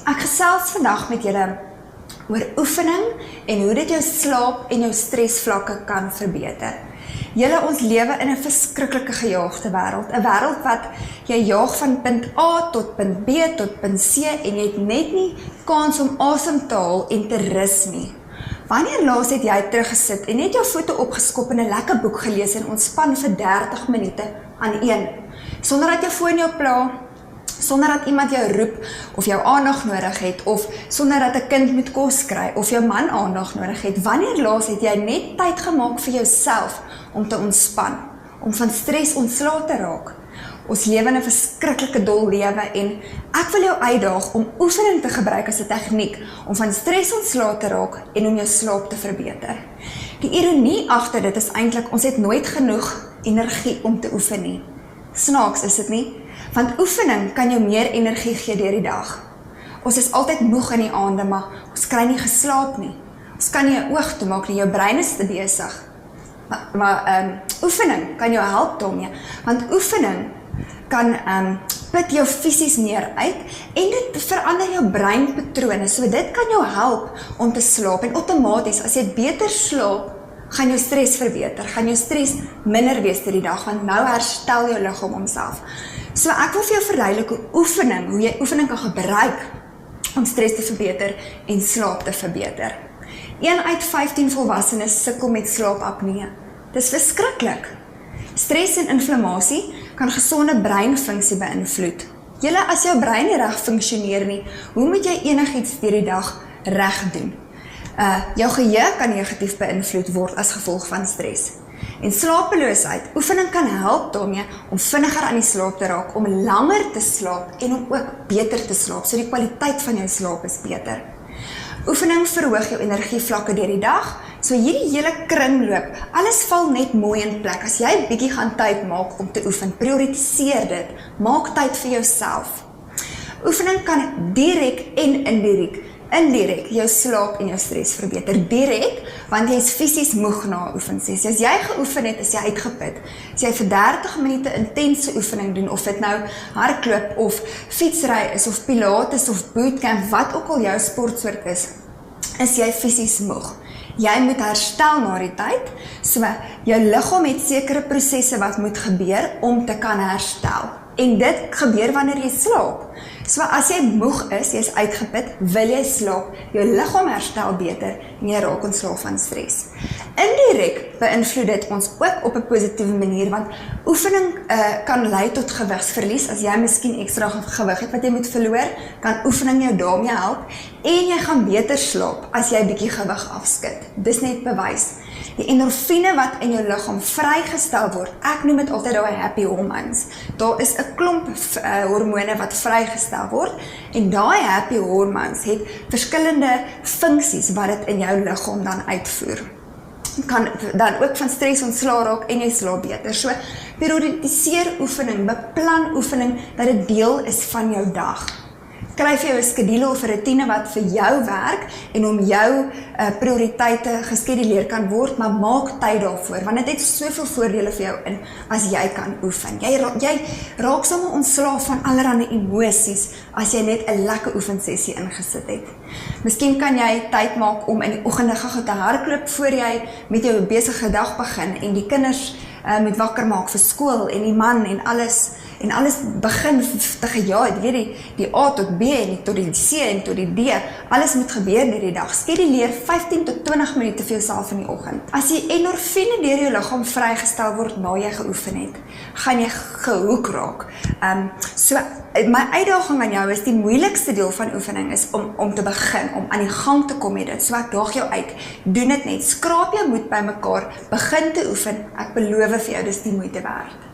Ek gesels vandag met julle oor oefening en hoe dit jou slaap en jou stresvlakke kan verbeter. Julle, ons lewe in 'n verskriklike gejaagde wêreld, 'n wêreld wat jy jaag van punt A tot punt B tot punt C en jy het net nie kans om asem te haal en te rus nie. Wanneer laas het jy teruggesit en net jou voete opgeskop en 'n lekker boek gelees en ontspan vir 30 minute aan een, sonder dat jou foon jou pla, sonder dat iemand jou roep of jou aandag nodig het, of sonder dat 'n kind moet kos kry of jou man aandag nodig het? Wanneer laas het jy net tyd gemaak vir jouself om te ontspan, om van stres ontslae te raak? Ons lewe in 'n verskriklike dol lewe en ek wil jou uitdaag om oefening te gebruik as 'n tegniek om van stres ontslae te raak en om jou slaap te verbeter. Die ironie agter dit is eintlik, ons het nooit genoeg energie om te oefen nie. Snaaks, is dit nie? Want oefening kan jou meer energie gee deur die dag. Ons is altyd moeg in die aande, maar ons kry nie geslaap nie. Ons kan nie 'n oog toemaak nie, jou brein is te besig. Maar oefening kan jou help daarmee, want oefening kan put jou fisies meer uit en dit verander jou breinpatrone, so dit kan jou help om te slaap. En outomaties, as jy beter slaap, gaan jou stres verbeter, gaan jou stres minder wees deur die dag, want nou herstel jou liggaam homself. So ek wil vir jou verduidelik hoe jy oefening kan gebruik om stres te verbeter en slaap te verbeter. 1 uit 15 volwassenes sukkel met slaapapnee. Dis verskriklik. Stres en inflammasie kan gesonde breinfunksie beïnvloed. Julle, as jou brein nie reg funksioneer nie, hoe moet jy enigiets deur die dag reg doen? Jou geheue kan negatief beïnvloed word as gevolg van stres. En slapeloosheid, oefening kan help daarmee om vinniger aan die slaap te raak, om langer te slaap en om ook beter te slaap, so die kwaliteit van jou slaap is beter. Oefening verhoog jou energievlakke deur die dag, so hierdie hele kringloop, alles val net mooi in plek. As jy bietjie gaan tyd maak om te oefen, prioritiseer dit, maak tyd vir jouself. Oefening kan direk en indirek jou slaap en jou stres verbeter. Direk, want jy is fisies moeg na 'n oefensessie. As jy geoefen het, is jy uitgeput. As jy vir 30 minute intense oefening doen, of dit nou hardloop of fietsry is, of pilates of bootcamp, wat ook al jou sportsoort is jy fisies moeg. Jy moet herstel na die tyd, so jou liggaam het sekere prosesse wat moet gebeur om te kan herstel. En dit gebeur wanneer jy slaap. So as jy moeg is, jy is uitgeput, wil jy slaap, jou liggaam herstel beter en jy raak ontslae van stres. Indirek beïnvloed dit ons ook op 'n positiewe manier, want oefening kan lei tot gewigsverlies. As jy miskien ekstra gewig het wat jy moet verloor, kan oefening jou daarmee help en jy gaan beter slaap as jy bietjie gewig afskit. Dis net bewys. Die endorfine wat in jou liggaam vrygestel word, ek noem dit altyd daai happy hormones. Daar is 'n klomp hormone wat vrygestel word en daai happy hormones het verskillende funksies wat dit in jou liggaam dan uitvoer. Kan dan ook van stres ontslae raak en jy slaap beter. So prioritiseer oefening, beplan oefening dat dit deel is van jou dag. Skryf jou 'n skedule of 'n routine wat vir jou werk en om jou prioriteite geskeduleer kan word, maar maak tyd daarvoor, want dit het soveel voordele vir jou in as jy kan oefen. Jy raak sommer ontslae van allerlei emosies as jy net 'n lekker oefensessie ingesit het. Miskien kan jy tyd maak om in die oggende gou te hardloop voor jy met jou besige dag begin en die kinders moet wakker maak vir skool en die man en alles begin te gejaag, weet die A tot B en tot die C en tot die D, alles moet gebeur deur die dag. Skeduleer 15 tot 20 minute vir jouself in die oggend. As die endorfine deur jou liggaam vrygestel word na jy geoefen het, gaan jy gehoek raak. So my uitdaging aan jou is, die moeilikste deel van oefening is om te begin, om aan die gang te kom met dit. So ek daag jou uit, doen dit net, skraap jou moed bymekaar, begin te oefen, ek beloof vir jou, dis die moeite werd.